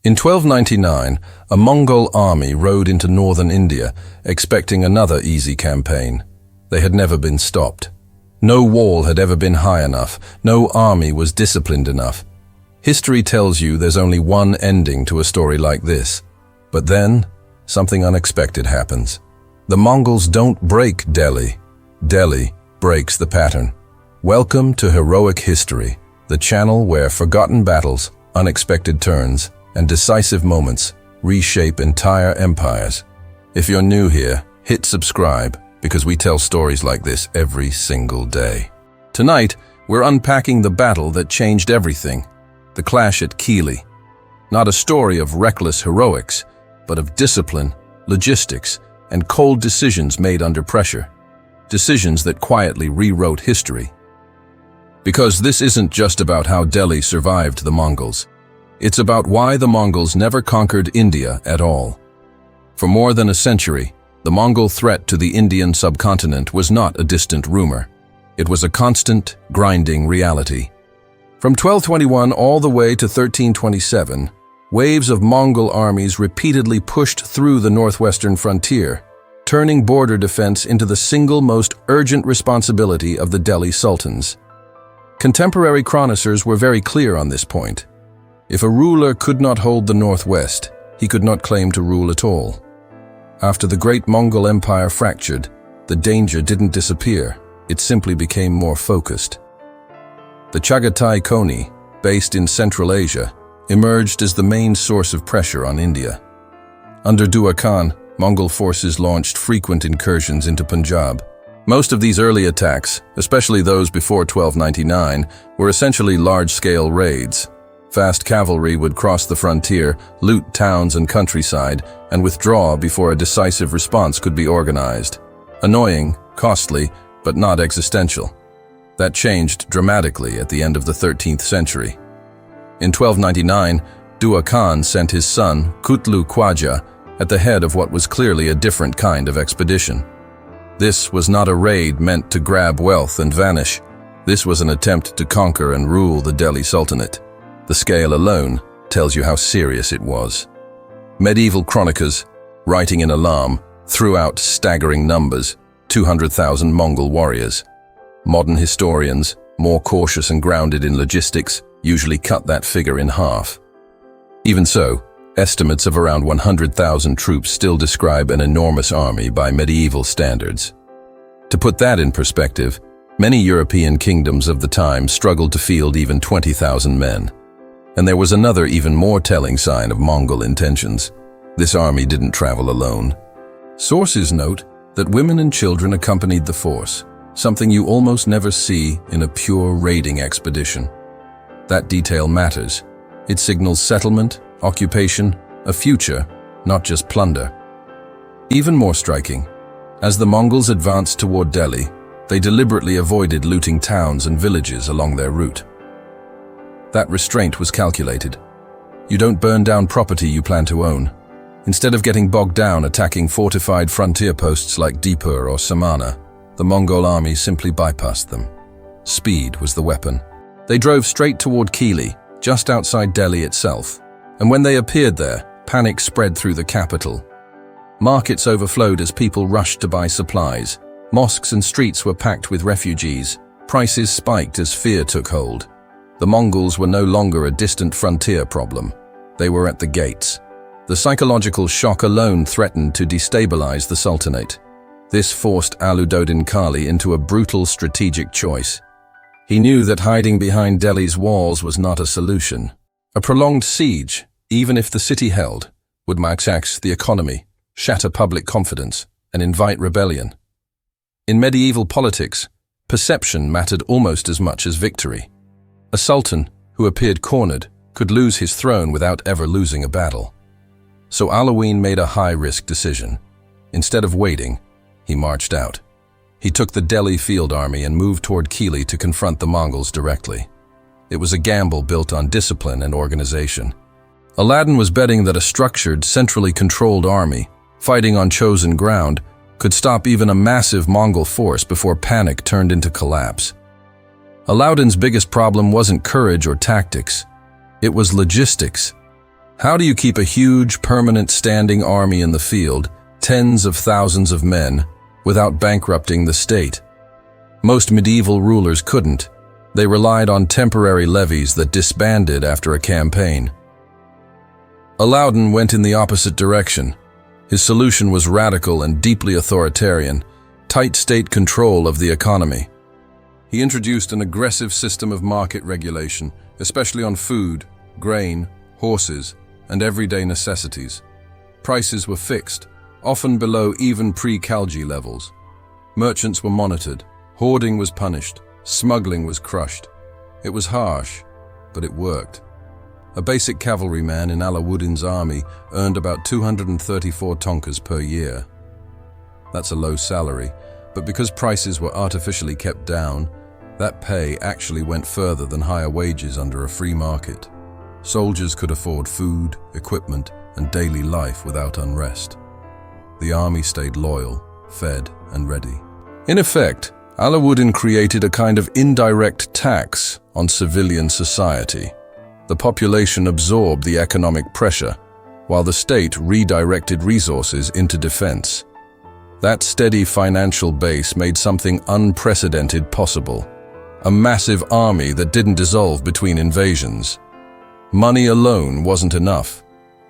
In 1299, a Mongol army rode into northern India, expecting another easy campaign. They had never been stopped. No wall had ever been high enough. No army was disciplined enough. History tells you there's only one ending to a story like this. But then, something unexpected happens. The Mongols don't break Delhi. Delhi breaks the pattern. Welcome to Heroic History, the channel where forgotten battles, unexpected turns, and decisive moments reshape entire empires. If you're new here, hit subscribe because we tell stories like this every single day. Tonight, we're unpacking the battle that changed everything, the clash at Keely. Not a story of reckless heroics, but of discipline, logistics, and cold decisions made under pressure. Decisions that quietly rewrote history. Because this isn't just about how Delhi survived the Mongols. It's about why the Mongols never conquered India at all. For more than a century, the Mongol threat to the Indian subcontinent was not a distant rumor. It was a constant, grinding reality. From 1221 all the way to 1327, waves of Mongol armies repeatedly pushed through the northwestern frontier, turning border defense into the single most urgent responsibility of the Delhi sultans. Contemporary chroniclers were very clear on this point. If a ruler could not hold the northwest, he could not claim to rule at all. After the great Mongol Empire fractured, the danger didn't disappear, it simply became more focused. The Chagatai Koni, based in Central Asia, emerged as the main source of pressure on India. Under Dua Khan, Mongol forces launched frequent incursions into Punjab. Most of these early attacks, especially those before 1299, were essentially large-scale raids. Fast cavalry would cross the frontier, loot towns and countryside, and withdraw before a decisive response could be organized. Annoying, costly, but not existential. That changed dramatically at the end of the 13th century. In 1299, Dua Khan sent his son, Kutlu Khwaja, at the head of what was clearly a different kind of expedition. This was not a raid meant to grab wealth and vanish. This was an attempt to conquer and rule the Delhi Sultanate. The scale alone tells you how serious it was. Medieval chroniclers, writing in alarm, threw out staggering numbers, 200,000 Mongol warriors. Modern historians, more cautious and grounded in logistics, usually cut that figure in half. Even so, estimates of around 100,000 troops still describe an enormous army by medieval standards. To put that in perspective, many European kingdoms of the time struggled to field even 20,000 men. And there was another even more telling sign of Mongol intentions. This army didn't travel alone. Sources note that women and children accompanied the force, something you almost never see in a pure raiding expedition. That detail matters. It signals settlement, occupation, a future, not just plunder. Even more striking, as the Mongols advanced toward Delhi, they deliberately avoided looting towns and villages along their route. That restraint was calculated. You don't burn down property you plan to own. Instead of getting bogged down attacking fortified frontier posts like Deepur or Samana, the Mongol army simply bypassed them. Speed was the weapon. They drove straight toward Kili, just outside Delhi itself. And when they appeared there, panic spread through the capital. Markets overflowed as people rushed to buy supplies. Mosques and streets were packed with refugees. Prices spiked as fear took hold. The Mongols were no longer a distant frontier problem. They were at the gates. The psychological shock alone threatened to destabilize the Sultanate. This forced Aladdin Kali into a brutal strategic choice. He knew that hiding behind Delhi's walls was not a solution. A prolonged siege, even if the city held, would tax the economy, shatter public confidence, and invite rebellion. In medieval politics, perception mattered almost as much as victory. A sultan who appeared cornered could lose his throne without ever losing a battle. So Aladdin made a high-risk decision. Instead of waiting, he marched out. He took the Delhi field army and moved toward Keely to confront the Mongols directly. It was a gamble built on discipline and organization. Aladdin was betting that a structured, centrally controlled army, fighting on chosen ground, could stop even a massive Mongol force before panic turned into collapse. Aladdin's biggest problem wasn't courage or tactics. It was logistics. How do you keep a huge, permanent standing army in the field, tens of thousands of men, without bankrupting the state? Most medieval rulers couldn't. They relied on temporary levies that disbanded after a campaign. Aladdin went in the opposite direction. His solution was radical and deeply authoritarian, tight state control of the economy. He introduced an aggressive system of market regulation, especially on food, grain, horses, and everyday necessities. Prices were fixed, often below even pre-Khalji levels. Merchants were monitored, hoarding was punished, smuggling was crushed. It was harsh, but it worked. A basic cavalryman in Aladdin's army earned about 234 tonkas per year. That's a low salary, but because prices were artificially kept down, that pay actually went further than higher wages under a free market. Soldiers could afford food, equipment, and daily life without unrest. The army stayed loyal, fed, and ready. In effect, Aladdin created a kind of indirect tax on civilian society. The population absorbed the economic pressure, while the state redirected resources into defense. That steady financial base made something unprecedented possible. A massive army that didn't dissolve between invasions. Money alone wasn't enough.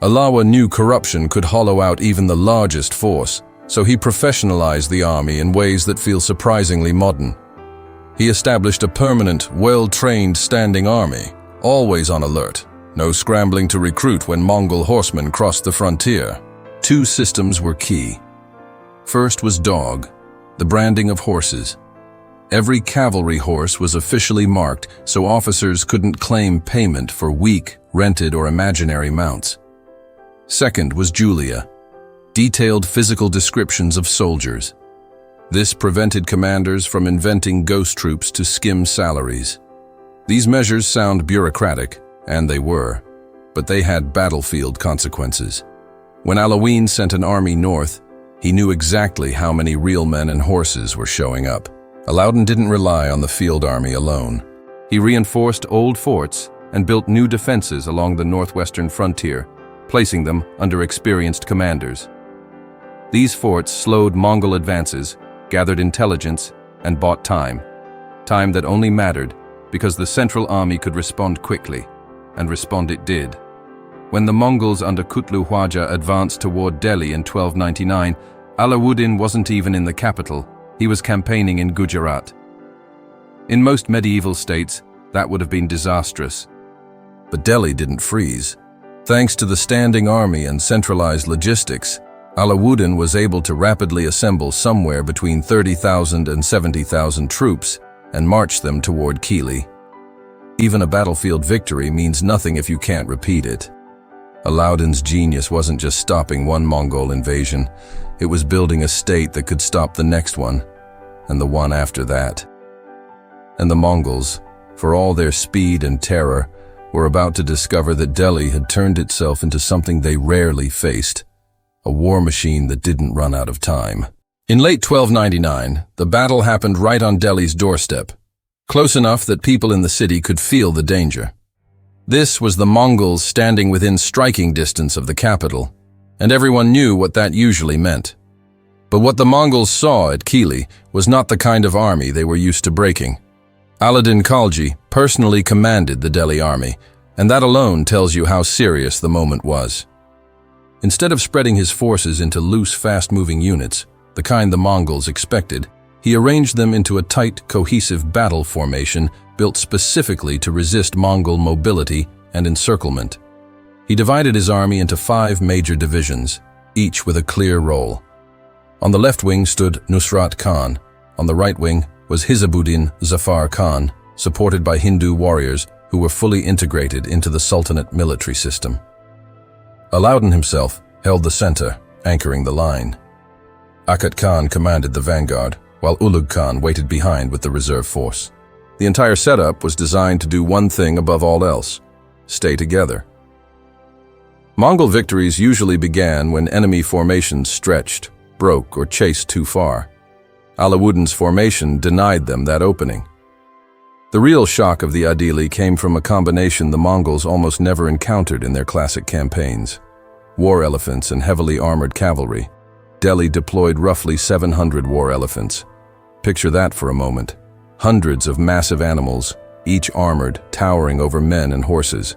Allah knew corruption could hollow out even the largest force, so he professionalized the army in ways that feel surprisingly modern. He established a permanent, well-trained standing army, always on alert, no scrambling to recruit when Mongol horsemen crossed the frontier. Two systems were key. First was dog, the branding of horses. Every cavalry horse was officially marked so officers couldn't claim payment for weak, rented or imaginary mounts. Second was Julia, detailed physical descriptions of soldiers. This prevented commanders from inventing ghost troops to skim salaries. These measures sound bureaucratic, and they were, but they had battlefield consequences. When Aladdin sent an army north, he knew exactly how many real men and horses were showing up. Aladdin didn't rely on the field army alone. He reinforced old forts and built new defenses along the northwestern frontier, placing them under experienced commanders. These forts slowed Mongol advances, gathered intelligence, and bought time. Time that only mattered because the central army could respond quickly, and respond it did. When the Mongols under Kutlu Khwaja advanced toward Delhi in 1299, Aladdin wasn't even in the capital. He was campaigning in Gujarat. In most medieval states, that would have been disastrous. But Delhi didn't freeze. Thanks to the standing army and centralized logistics, Aladdin was able to rapidly assemble somewhere between 30,000 and 70,000 troops and march them toward Keely. Even a battlefield victory means nothing if you can't repeat it. Aladdin's genius wasn't just stopping one Mongol invasion, it was building a state that could stop the next one, and the one after that. And the Mongols, for all their speed and terror, were about to discover that Delhi had turned itself into something they rarely faced, a war machine that didn't run out of time. In late 1299, the battle happened right on Delhi's doorstep, close enough that people in the city could feel the danger. This was the Mongols standing within striking distance of the capital, and everyone knew what that usually meant. But what the Mongols saw at Kili was not the kind of army they were used to breaking. Aladdin Khalji personally commanded the Delhi army, and that alone tells you how serious the moment was. Instead of spreading his forces into loose, fast-moving units, the kind the Mongols expected, he arranged them into a tight, cohesive battle formation built specifically to resist Mongol mobility and encirclement. He divided his army into 5 major divisions, each with a clear role. On the left wing stood Nusrat Khan. On the right wing was Hizabuddin Zafar Khan, supported by Hindu warriors who were fully integrated into the Sultanate military system. Aladdin himself held the center, anchoring the line. Akat Khan commanded the vanguard, while Ulugh Khan waited behind with the reserve force. The entire setup was designed to do one thing above all else: stay together. Mongol victories usually began when enemy formations stretched, broke, or chased too far. Aladdin's formation denied them that opening. The real shock of the Adili came from a combination the Mongols almost never encountered in their classic campaigns: war elephants and heavily armored cavalry. Delhi deployed roughly 700 war elephants. Picture that for a moment. Hundreds of massive animals, each armored, towering over men and horses.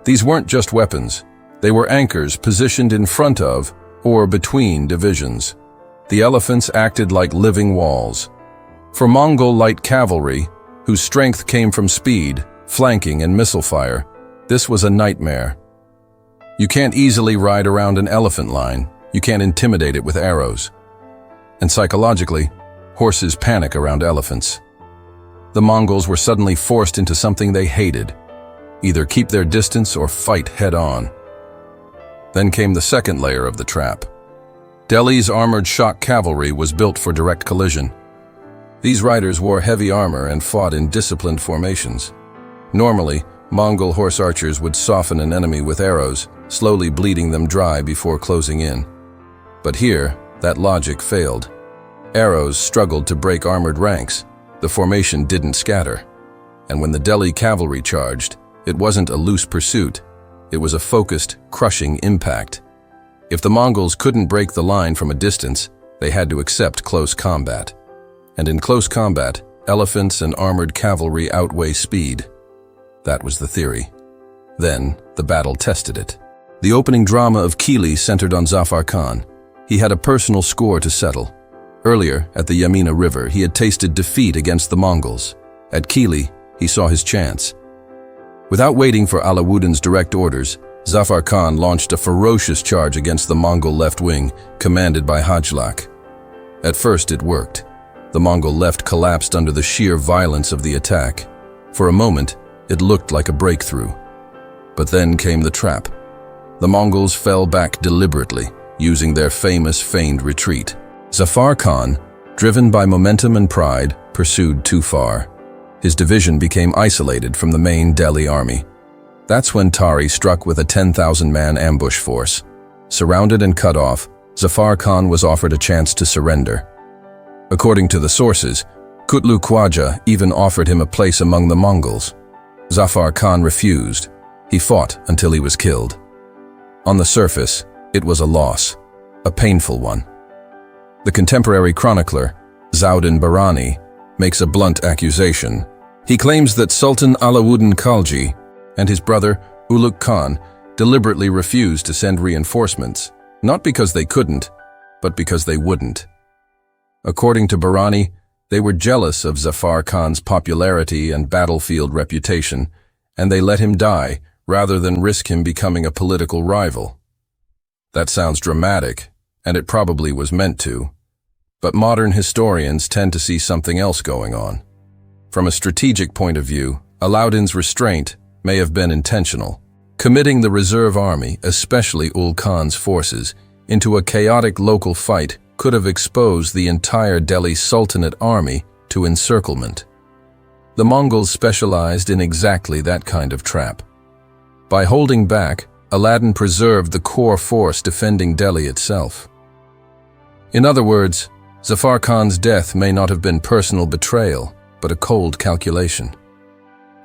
These weren't just weapons. They were anchors positioned in front of or between divisions. The elephants acted like living walls. For Mongol light cavalry, whose strength came from speed, flanking, and missile fire, this was a nightmare. You can't easily ride around an elephant line. You can't intimidate it with arrows. And psychologically, horses panic around elephants. The Mongols were suddenly forced into something they hated: either keep their distance or fight head-on. Then came the second layer of the trap. Delhi's armored shock cavalry was built for direct collision. These riders wore heavy armor and fought in disciplined formations. Normally, Mongol horse archers would soften an enemy with arrows, slowly bleeding them dry before closing in. But here, that logic failed. Arrows struggled to break armored ranks. The formation didn't scatter. And when the Delhi cavalry charged, it wasn't a loose pursuit. It was a focused, crushing impact. If the Mongols couldn't break the line from a distance, they had to accept close combat. And in close combat, elephants and armored cavalry outweigh speed. That was the theory. Then, the battle tested it. The opening drama of Kili centered on Zafar Khan. He had a personal score to settle. Earlier, at the Yamuna River, he had tasted defeat against the Mongols. At Keely, he saw his chance. Without waiting for Aladdin's direct orders, Zafar Khan launched a ferocious charge against the Mongol left wing, commanded by Hajlak. At first, it worked. The Mongol left collapsed under the sheer violence of the attack. For a moment, it looked like a breakthrough. But then came the trap. The Mongols fell back deliberately, using their famous feigned retreat. Zafar Khan, driven by momentum and pride, pursued too far. His division became isolated from the main Delhi army. That's when Tari struck with a 10,000-man ambush force. Surrounded and cut off, Zafar Khan was offered a chance to surrender. According to the sources, Kutlu Khwaja even offered him a place among the Mongols. Zafar Khan refused. He fought until he was killed. On the surface, it was a loss, a painful one. The contemporary chronicler, Zawdin Barani, makes a blunt accusation. He claims that Sultan Aladdin Khalji and his brother Ulugh Khan deliberately refused to send reinforcements, not because they couldn't, but because they wouldn't. According to Barani, they were jealous of Zafar Khan's popularity and battlefield reputation, and they let him die rather than risk him becoming a political rival. That sounds dramatic, and it probably was meant to. But modern historians tend to see something else going on. From a strategic point of view, Aladdin's restraint may have been intentional. Committing the reserve army, especially Ul Khan's forces, into a chaotic local fight could have exposed the entire Delhi Sultanate army to encirclement. The Mongols specialized in exactly that kind of trap. By holding back, Aladdin preserved the core force defending Delhi itself. In other words, Zafar Khan's death may not have been personal betrayal, but a cold calculation.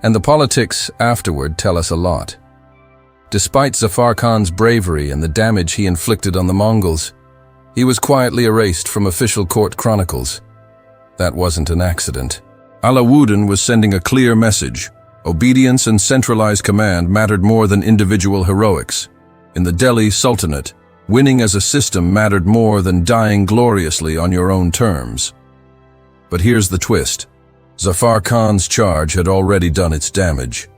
And the politics afterward tell us a lot. Despite Zafar Khan's bravery and the damage he inflicted on the Mongols, he was quietly erased from official court chronicles. That wasn't an accident. Aladdin was sending a clear message. Obedience and centralized command mattered more than individual heroics. In the Delhi Sultanate, winning as a system mattered more than dying gloriously on your own terms. But here's the twist. Zafar Khan's charge had already done its damage.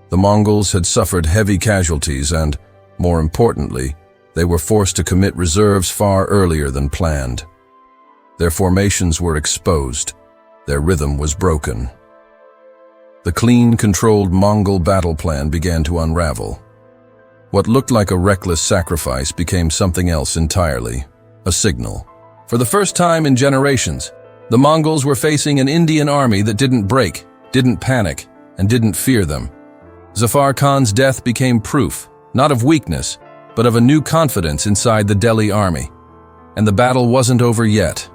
The Mongols had suffered heavy casualties and, more importantly, they were forced to commit reserves far earlier than planned. Their formations were exposed. Their rhythm was broken. The clean, controlled Mongol battle plan began to unravel. What looked like a reckless sacrifice became something else entirely, a signal. For the first time in generations, the Mongols were facing an Indian army that didn't break, didn't panic, and didn't fear them. Zafar Khan's death became proof, not of weakness, but of a new confidence inside the Delhi army. And the battle wasn't over yet.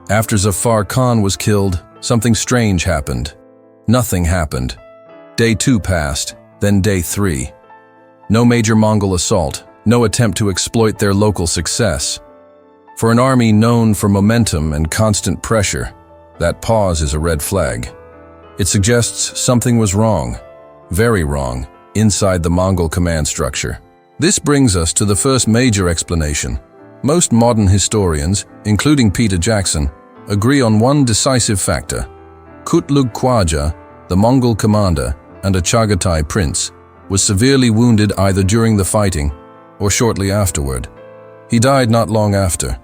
After Zafar Khan was killed, something strange happened. Nothing happened. Day 2 passed, then day 3. No major Mongol assault, no attempt to exploit their local success. For an army known for momentum and constant pressure, that pause is a red flag. It suggests something was wrong, very wrong, inside the Mongol command structure. This brings us to the first major explanation. Most modern historians, including Peter Jackson, agree on one decisive factor. Kutlug Khwaja, the Mongol commander and a Chagatai prince, was severely wounded either during the fighting or shortly afterward. He died not long after.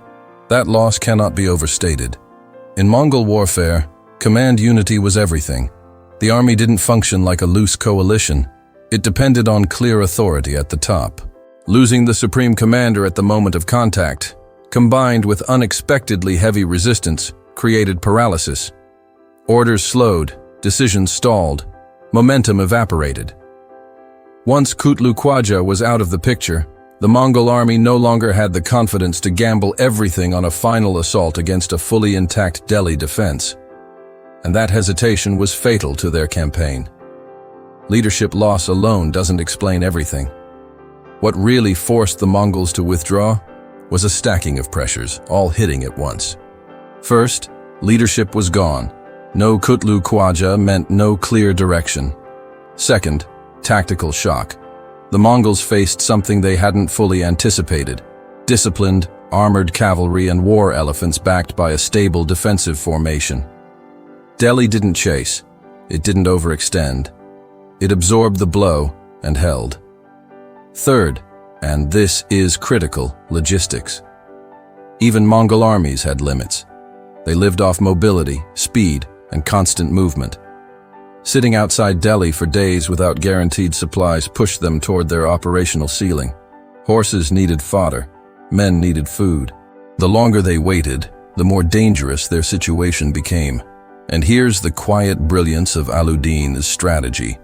That loss cannot be overstated. In Mongol warfare, command unity was everything. The army didn't function like a loose coalition. It depended on clear authority at the top. Losing the supreme commander at the moment of contact, combined with unexpectedly heavy resistance, created paralysis. Orders slowed, decisions stalled, momentum evaporated. Once Kutlug Khwaja was out of the picture, the Mongol army no longer had the confidence to gamble everything on a final assault against a fully intact Delhi defense. And that hesitation was fatal to their campaign. Leadership loss alone doesn't explain everything. What really forced the Mongols to withdraw was a stacking of pressures, all hitting at once. First, leadership was gone. No Kutlug Khwaja meant no clear direction. Second, tactical shock. The Mongols faced something they hadn't fully anticipated: disciplined, armored cavalry and war elephants backed by a stable defensive formation. Delhi didn't chase. It didn't overextend. It absorbed the blow and held. Third, and this is critical, logistics. Even Mongol armies had limits. They lived off mobility, speed, and constant movement. Sitting outside Delhi for days without guaranteed supplies pushed them toward their operational ceiling. Horses needed fodder. Men needed food. The longer they waited, the more dangerous their situation became. And here's the quiet brilliance of Aladdin's strategy.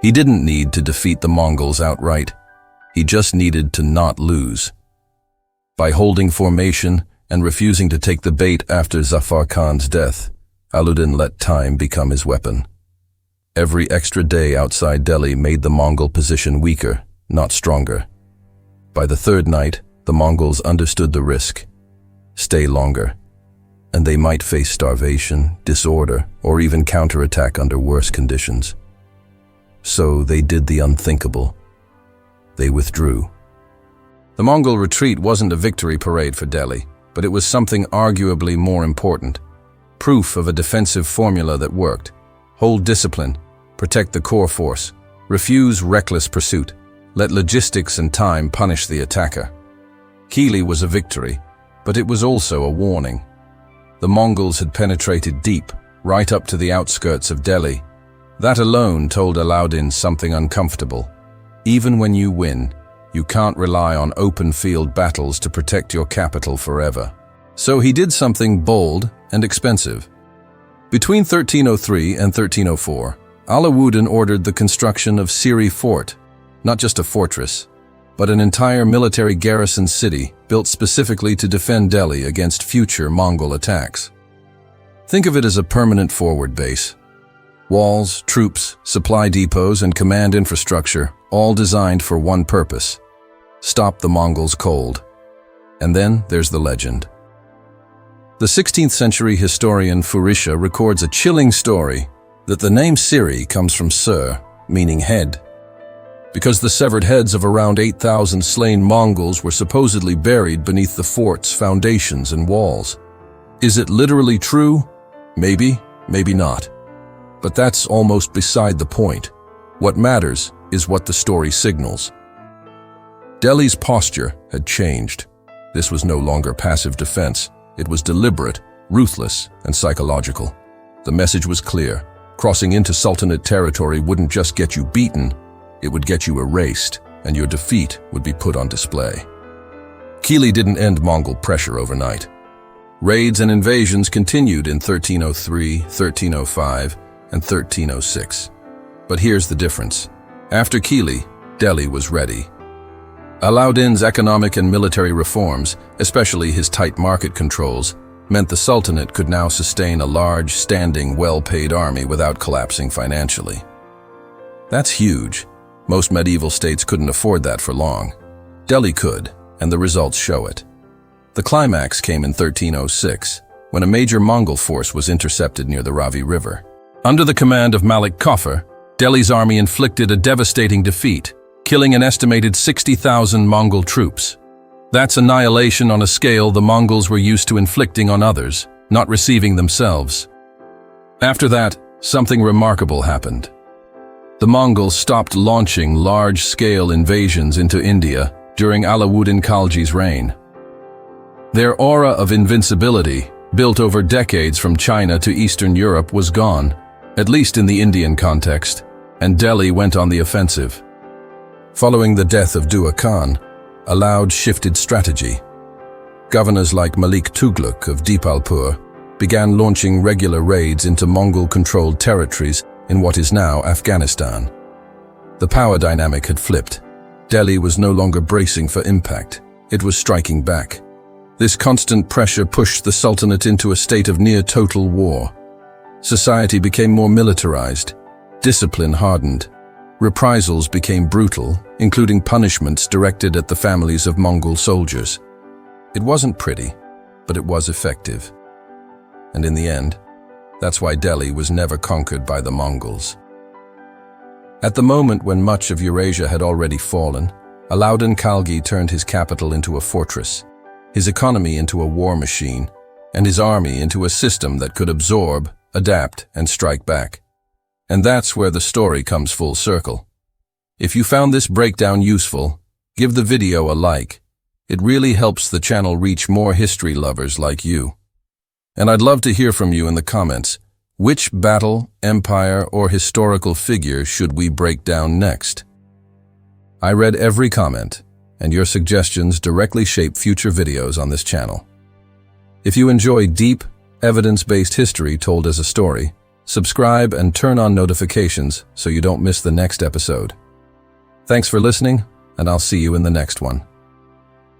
He didn't need to defeat the Mongols outright. He just needed to not lose. By holding formation and refusing to take the bait after Zafar Khan's death, Aladdin let time become his weapon. Every extra day outside Delhi made the Mongol position weaker, not stronger. By the third night, the Mongols understood the risk. Stay longer, and they might face starvation, disorder, or even counterattack under worse conditions. So they did the unthinkable. They withdrew. The Mongol retreat wasn't a victory parade for Delhi, but it was something arguably more important. Proof of a defensive formula that worked. Hold discipline, protect the core force, refuse reckless pursuit, let logistics and time punish the attacker. Keely was a victory, but it was also a warning. The Mongols had penetrated deep, right up to the outskirts of Delhi. That alone told Aladdin something uncomfortable. Even when you win, you can't rely on open-field battles to protect your capital forever. So he did something bold and expensive. Between 1303 and 1304, Aladdin ordered the construction of Siri Fort, not just a fortress, but an entire military garrison city built specifically to defend Delhi against future Mongol attacks. Think of it as a permanent forward base. Walls, troops, supply depots, and command infrastructure, all designed for one purpose: stop the Mongols cold. And then there's the legend. The 16th century historian Furisha records a chilling story that the name Siri comes from Sir, meaning head, because the severed heads of around 8,000 slain Mongols were supposedly buried beneath the fort's foundations and walls. Is it literally true? Maybe, maybe not. But that's almost beside the point. What matters is what the story signals. Delhi's posture had changed. This was no longer passive defense. It was deliberate, ruthless, and psychological. The message was clear. Crossing into Sultanate territory wouldn't just get you beaten, it would get you erased, and your defeat would be put on display. Keely didn't end Mongol pressure overnight. Raids and invasions continued in 1303, 1305, and 1306. But here's the difference. After Keely, Delhi was ready. Aladdin's economic and military reforms, especially his tight market controls, meant the Sultanate could now sustain a large, standing, well-paid army without collapsing financially. That's huge. Most medieval states couldn't afford that for long. Delhi could, and the results show it. The climax came in 1306, when a major Mongol force was intercepted near the Ravi River. Under the command of Malik Kafur, Delhi's army inflicted a devastating defeat, killing an estimated 60,000 Mongol troops. That's annihilation on a scale the Mongols were used to inflicting on others, not receiving themselves. After that, something remarkable happened. The Mongols stopped launching large-scale invasions into India during Alauddin Khalji's reign. Their aura of invincibility, built over decades from China to Eastern Europe, was gone, at least in the Indian context, and Delhi went on the offensive. Following the death of Dua Khan, Alaud shifted strategy. Governors like Malik Tughlaq of Dipalpur began launching regular raids into Mongol-controlled territories in what is now Afghanistan. The power dynamic had flipped. Delhi was no longer bracing for impact. It was striking back. This constant pressure pushed the Sultanate into a state of near-total war. Society became more militarized. Discipline hardened. Reprisals became brutal, including punishments directed at the families of Mongol soldiers. It wasn't pretty, but it was effective. And in the end, that's why Delhi was never conquered by the Mongols. At the moment when much of Eurasia had already fallen, Alauddin Khalji turned his capital into a fortress, his economy into a war machine, and his army into a system that could absorb, adapt, and strike back. And that's where the story comes full circle. If you found this breakdown useful, give the video a like. It really helps the channel reach more history lovers like you. And I'd love to hear from you in the comments. Which battle, empire, or historical figure should we break down next? I read every comment, and your suggestions directly shape future videos on this channel. If you enjoy deep, evidence-based history told as a story, subscribe and turn on notifications so you don't miss the next episode. Thanks for listening, and I'll see you in the next one.